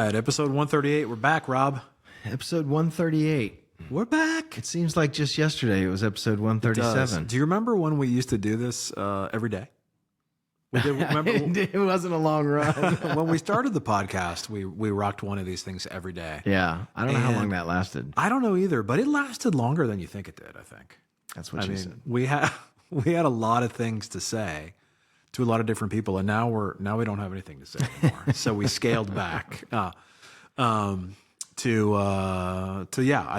right, episode 138. We're back, Rob. Episode 138. We're back. It seems like just yesterday it was episode 137. Do you remember when we used to do this every day? We did. Remember It wasn't a long run. when we started the podcast? We rocked one of these things every day. Yeah, I don't know how long that lasted. I don't know either, but it lasted longer than you think it did. I think That's what you said. we had a lot of things to say to a lot of different people, and now we don't have anything to say anymore. So we scaled back. I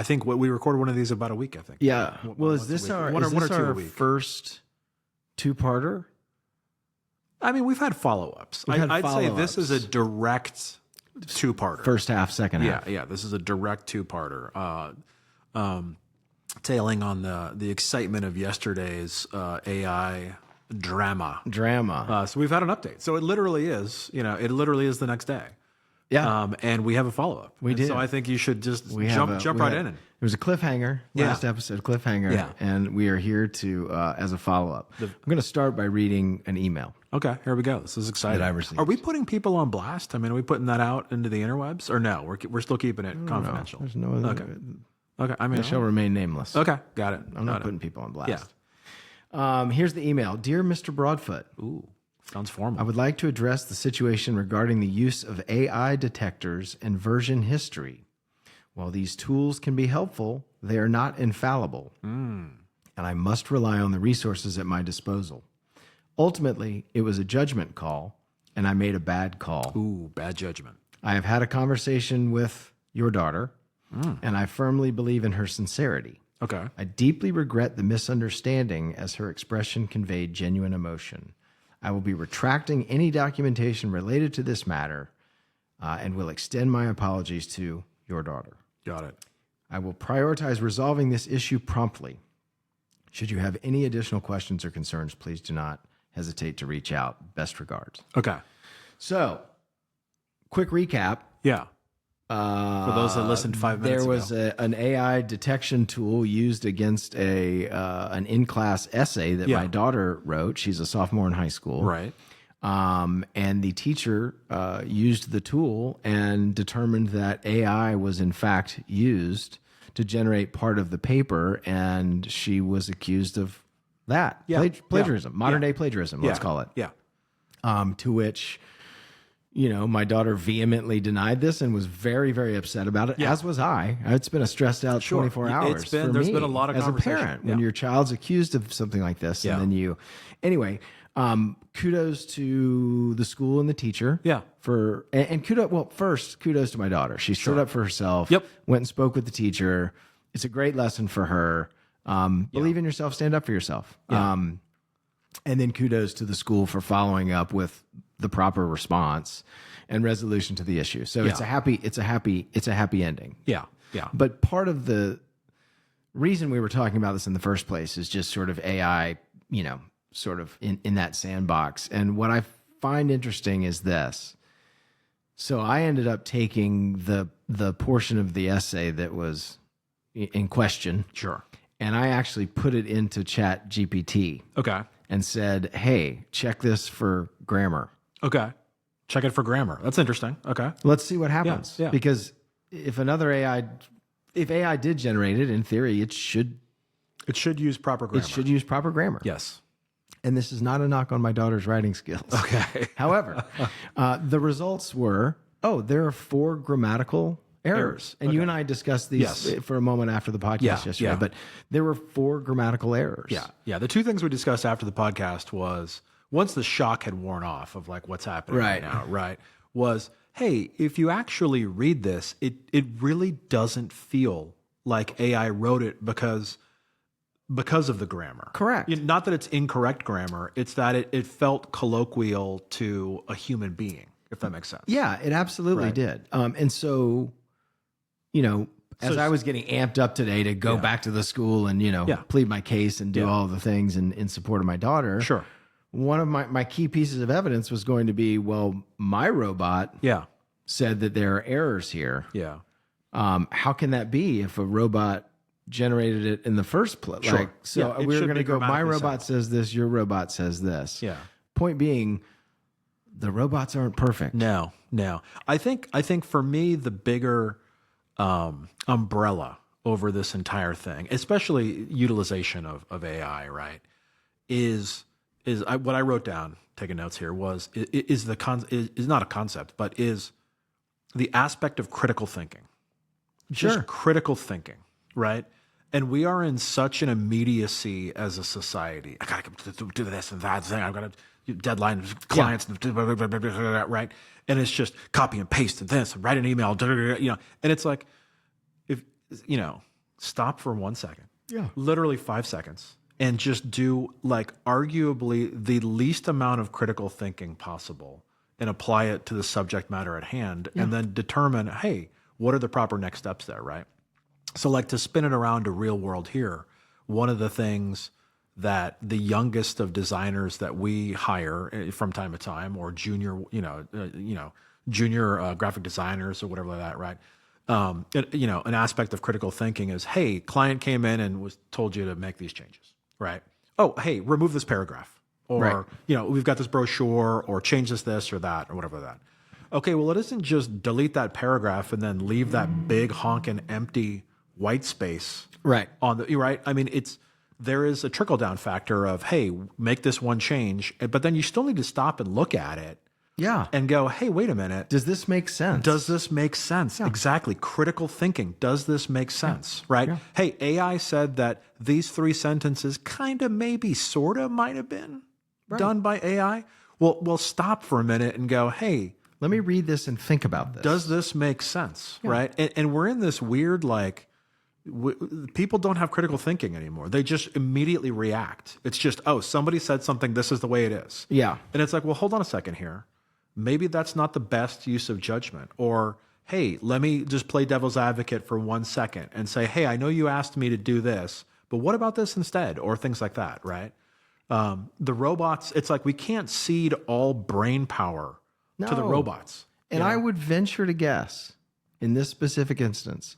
think we recorded one of these about a week. I think. Yeah. Well, is this our first two-parter? I mean, we've had follow-ups. I'd say this is a direct two-parter. First half, second half. Yeah. This is a direct two-parter. Tailing on the excitement of yesterday's AI drama. So we've had an update. So it literally is the next day. Yeah. And we have a follow-up. We did. So I think you should just jump right in. It was a cliffhanger, last episode, cliffhanger. Yeah. And we are here to, as a follow-up. I'm going to start by reading an email. Okay, here we go. This is exciting. That I received. Are we putting people on blast? I mean, are we putting that out into the interwebs? Or no, we're still keeping it confidential? There's no other. Okay. I mean, It shall remain nameless. Okay, got it. I'm not putting people on blast. Yeah. Here's the email. Dear Mr. Broadfoot. Ooh, sounds formal. I would like to address the situation regarding the use of AI detectors and version history. While these tools can be helpful, they are not infallible, and I must rely on the resources at my disposal. Ultimately, it was a judgment call, and I made a bad call. Ooh, bad judgment. I have had a conversation with your daughter, and I firmly believe in her sincerity. Okay. I deeply regret the misunderstanding as her expression conveyed genuine emotion. I will be retracting any documentation related to this matter and will extend my apologies to your daughter. Got it. I will prioritize resolving this issue promptly. Should you have any additional questions or concerns, please do not hesitate to reach out. Best regards. Okay. So, quick recap. Yeah. For those that listened 5 minutes ago. There was an AI detection tool used against an in-class essay that my daughter wrote. She's a sophomore in high school. Right. And the teacher used the tool and determined that AI was in fact used to generate part of the paper, and she was accused of that. Plagiarism, modern day plagiarism, let's call it. Yeah. To which, my daughter vehemently denied this and was very, very upset about it, as was I. It's been a stressed out 24 hours. There's been a lot of as a conversation. parent when your child's accused of something like this, and then anyway. Kudos to the school and the teacher. Yeah. First, kudos to my daughter. She stood up for herself. Yep. Went and spoke with the teacher. It's a great lesson for her. Believe in yourself, stand up for yourself. Yeah. And then kudos to the school for following up with the proper response and resolution to the issue. So it's a happy ending. Yeah. Yeah. But part of the reason we were talking about this in the first place is just sort of AI, sort of in that sandbox. And what I find interesting is this. So I ended up taking the portion of the essay that was in question. Sure. And I actually put it into Chat GPT. Okay. And said, hey, check this for grammar. Okay. Check it for grammar. That's interesting. Okay. Let's see what happens. Yeah. Because if AI did generate it, in theory, it should use proper grammar. It should use proper grammar. Yes. And this is not a knock on my daughter's writing skills. Okay. However, the results were, there are 4 grammatical errors. And you and I discussed these for a moment after the podcast yesterday. But there were 4 grammatical errors. Yeah. Yeah. The 2 things we discussed after the podcast was, once the shock had worn off of like what's happening right now, right, was, hey, if you actually read this, it really doesn't feel like AI wrote it because of the grammar. Correct. Not that it's incorrect grammar. It's that it felt colloquial to a human being, if that makes sense. Yeah, it absolutely did. And so, as I was getting amped up today to go back to the school and, plead my case and do all the things in support of my daughter. Sure. One of my key pieces of evidence was going to be, well, my robot said that there are errors here. Yeah. How can that be if a robot generated it in the first place? Sure. We were going to go, my robot says this, your robot says this. Yeah. Point being, the robots aren't perfect. No. No. I think for me, the bigger umbrella over this entire thing, especially utilization of AI, right, is what I wrote down, taking notes here, is not a concept, but is the aspect of critical thinking. Sure. Just critical thinking, right? And we are in such an immediacy as a society. I gotta do this and that thing. I've got to deadline clients, right? And it's just copy and paste and this, and write an email, you know. And it's like, if stop for 1 second, literally 5 seconds, and just do like arguably the least amount of critical thinking possible, and apply it to the subject matter at hand, and then determine, hey, what are the proper next steps there, right? So like to spin it around to real world here, one of the things that the youngest of designers that we hire from time to time, or junior, junior graphic designers or whatever like that, right? An aspect of critical thinking is, hey, client came in and was told you to make these changes, right? Oh, hey, remove this paragraph, or we've got this brochure, or change this or that, or whatever that. Okay, well, it isn't just delete that paragraph and then leave that big honking empty white space on the right. I mean, there is a trickle down factor of, hey, make this one change, but then you still need to stop and look at it. Yeah. And go, hey, wait a minute. Does this make sense? Does this make sense? Yeah. Exactly. Critical thinking. Does this make sense? Right? Yeah. Hey, AI said that these 3 sentences kind of maybe sort of might have been done by AI. Well, stop for a minute and go, hey, let me read this and think about this. Does this make sense? Yeah. Right? And we're in this weird, like, people don't have critical thinking anymore. They just immediately react. It's just, oh, somebody said something. This is the way it is. Yeah. And it's like, well, hold on a second here. Maybe that's not the best use of judgment. Or, hey, let me just play devil's advocate for 1 second and say, hey, I know you asked me to do this, but what about this instead? Or things like that, right? The robots, it's like we can't cede all brain power to the robots. And I would venture to guess, in this specific instance,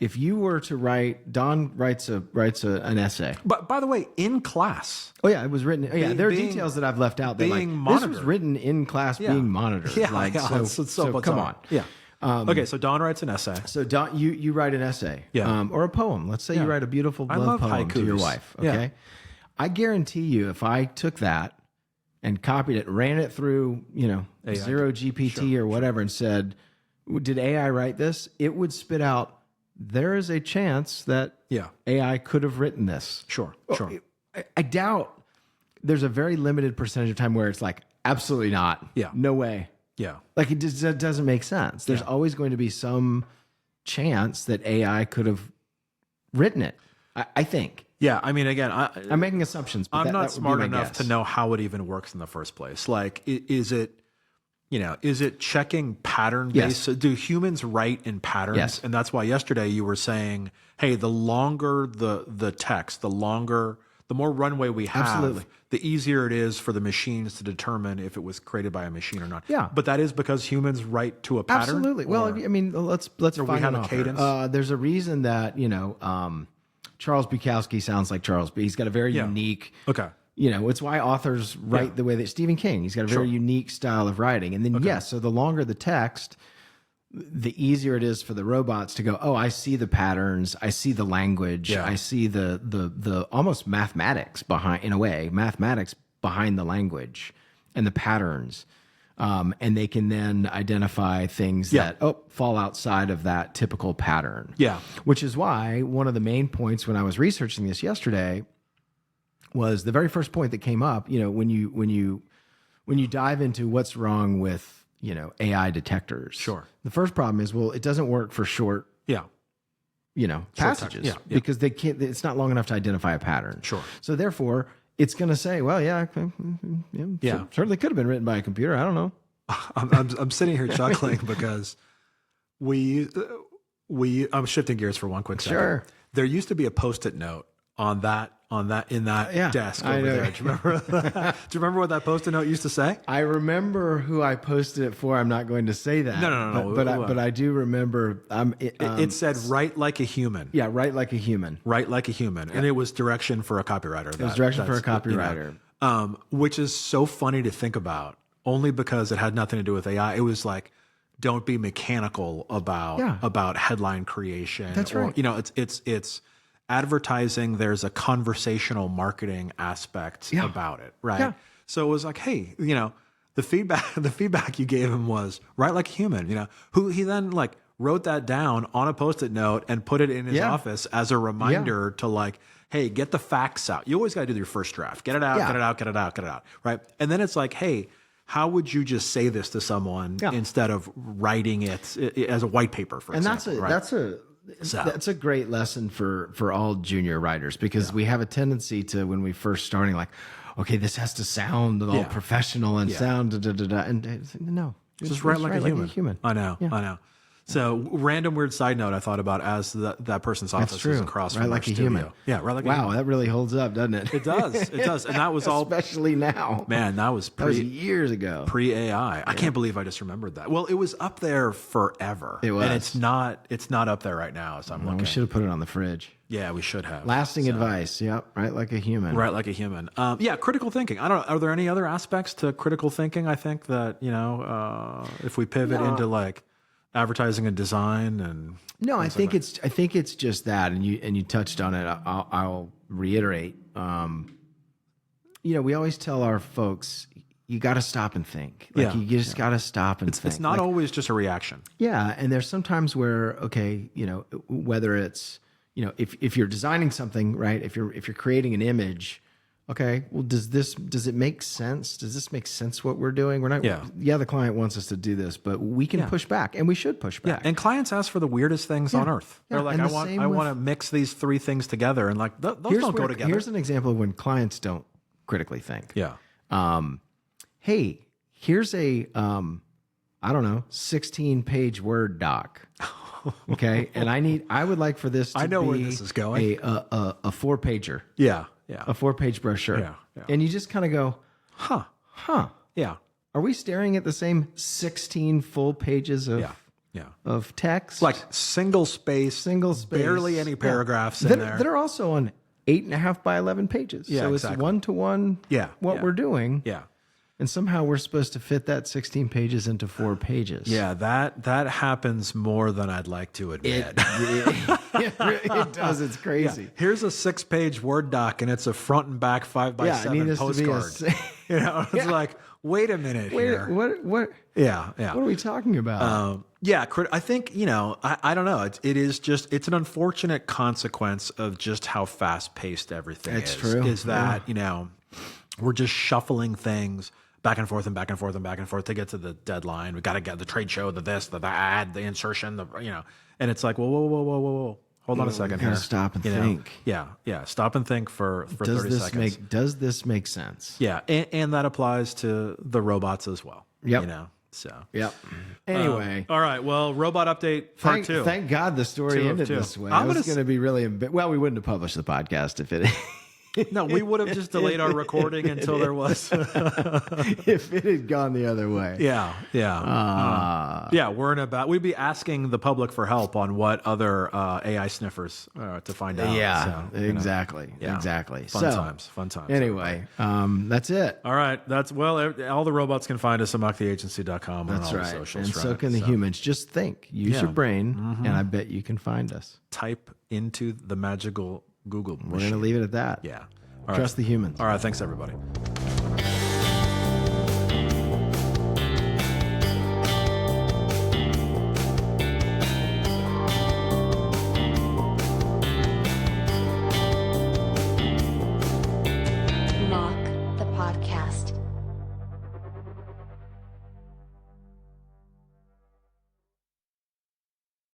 if you were to write, Don writes an essay. But by the way, in class. Oh yeah, it was written. There are details that I've left out. That this was written in class, being monitored. Yeah, so come on. Yeah. Okay, so Don writes an essay. So Don, you write an essay, or a poem. Let's say you write a beautiful love poem haikus to your wife. Okay, I guarantee you, if I took that and copied it, ran it through, Zero GPT or whatever, and said, "Did AI write this?" It would spit out, there is a chance that AI could have written this. Sure. I doubt there's a very limited percentage of time where it's like, absolutely not. Yeah. No way. Yeah. Like it just doesn't make sense. There's always going to be some chance that AI could have written it, I think. Yeah. I mean, again, I'm making assumptions, but I'm not smart enough to know how it even works in the first place. Like, is it checking pattern based? Yes. Do humans write in patterns? Yes. And that's why yesterday you were saying, hey, the longer the text, the more runway we have, the easier it is for the machines to determine if it was created by a machine or not. Yeah. But that is because humans write to a pattern? Absolutely. Well, I mean, let's find we have an a author. cadence? There's a reason that, Charles Bukowski sounds like Charles B. He's got a very unique... Okay. It's why authors write the way that Stephen King, he's got a very unique style of writing. And then, so the longer the text, the easier it is for the robots to go, oh, I see the patterns. I see the language. I see the almost mathematics behind the language and the patterns. And they can then identify things that fall outside of that typical pattern. Yeah. Which is why one of the main points when I was researching this yesterday was the very first point that came up, when you dive into what's wrong with, AI detectors. Sure. The first problem is, it doesn't work for short, passages because they can't, it's not long enough to identify a pattern. Sure. So therefore it's going to say, well, certainly could have been written by a computer. I don't know. I'm sitting here chuckling because I'm shifting gears for one quick second. Sure. There used to be a Post-it note in that desk over there. Do you remember that? Do you remember what that Post-it note used to say? I remember who I posted it for. I'm not going to say that. No. But I do remember. It said, write like a human. Yeah, write like a human. Write like a human. Yeah. And it was direction for a copywriter. It was direction for a copywriter. Which is so funny to think about, only because it had nothing to do with AI. It was like, don't be mechanical about headline creation. That's right. You know, it's advertising. There's a conversational marketing aspect about it, right? Yeah. So it was like, hey, you know, the feedback you gave him was write like a human. You know, who he then like wrote that down on a Post-it note and put it in his office as a reminder to like, hey, get the facts out. You always got to do your first draft. Get it out, get it out, get it out, get it out, right? And then it's like, hey, how would you just say this to someone instead of writing it as a white paper, for example? That's a great lesson for all junior writers, because we have a tendency to, when we first starting, like, okay, this has to sound all professional and sound and no, just write like a human. I know. So, random weird side note I thought about as that person's office is across from our studio. Human. Yeah, right like a human. Wow, that really holds up, doesn't it? It does. It does. And that was all... Especially now. Man, that was years ago. Pre-AI. I can't believe I just remembered that. Well, it was up there forever. It was. And it's not up there right now, so I'm looking. We should have put it on the fridge. Yeah, we should have. Lasting advice. Yep. Right like a human. Right like a human. Yeah, critical thinking. I don't know. Are there any other aspects to critical thinking? I think that, you know, if we pivot into like advertising and design and I think it's just that, and you touched on it. I'll reiterate. You know, we always tell our folks, you got to stop and think. Like you just got to stop and think. It's not always just a reaction. Yeah, and there's sometimes where, okay, you know, whether it's, you know, if you're designing something, right? If you're creating an image, okay, well, does it make sense? Does this make sense what we're doing? We're not, the client wants us to do this, but we can push back, and we should push back. Yeah, and clients ask for the weirdest things on earth. They're like, I want to mix these three things together, and like, those don't go together. Here's an example of when clients don't critically think. Yeah. Hey, here's a, I don't know, 16-page Word doc. Okay, and I would like for this to be where this is going. A 4-pager. Yeah. A 4-page brochure. Yeah. And you just kind of go, huh. Yeah. Are we staring at the same 16 full pages of text? Like single space, barely any paragraphs in there. That are also on 8.5 by 11 pages. Yeah, so exactly. It's one-to-one what we're doing. Yeah. And somehow we're supposed to fit that 16 pages into 4 pages. Yeah, that happens more than I'd like to admit. It does. It's crazy. Yeah. Here's a 6-page Word doc, and it's a front and back 5x7 postcard. You know, it's like, wait a minute here. What? Yeah. What are we talking about? I think, you know, I don't know. It's an unfortunate consequence of just how fast paced everything is. It's true. Is that, you know, we're just shuffling things back and forth and back and forth and back and forth to get to the deadline. We got to get the trade show, the ad, the insertion, and it's like, whoa. Hold on a second here. Stop and think. Yeah. Stop and think for 30 seconds. Does this make sense? Yeah. And that applies to the robots as well. Yep. You know, so. Yep. Anyway. All right. Well, robot update part 2. Thank God the story ended this way. I was going to be really, well, we wouldn't have published the podcast if it No, we would have just delayed our recording until there was. If it had gone the other way. Yeah. We'd be asking the public for help on what other AI sniffers to find out. Yeah, so, exactly. Yeah. Exactly. Fun times. Anyway, that's it. All right. All the robots can find us at mocktheagency.com. That's on all right. the socials. And so can the humans. Just think. Use your brain, and I bet you can find us. Type into the magical Google machine. We're going to leave it at that. Yeah. Trust the humans. All right. Thanks, everybody.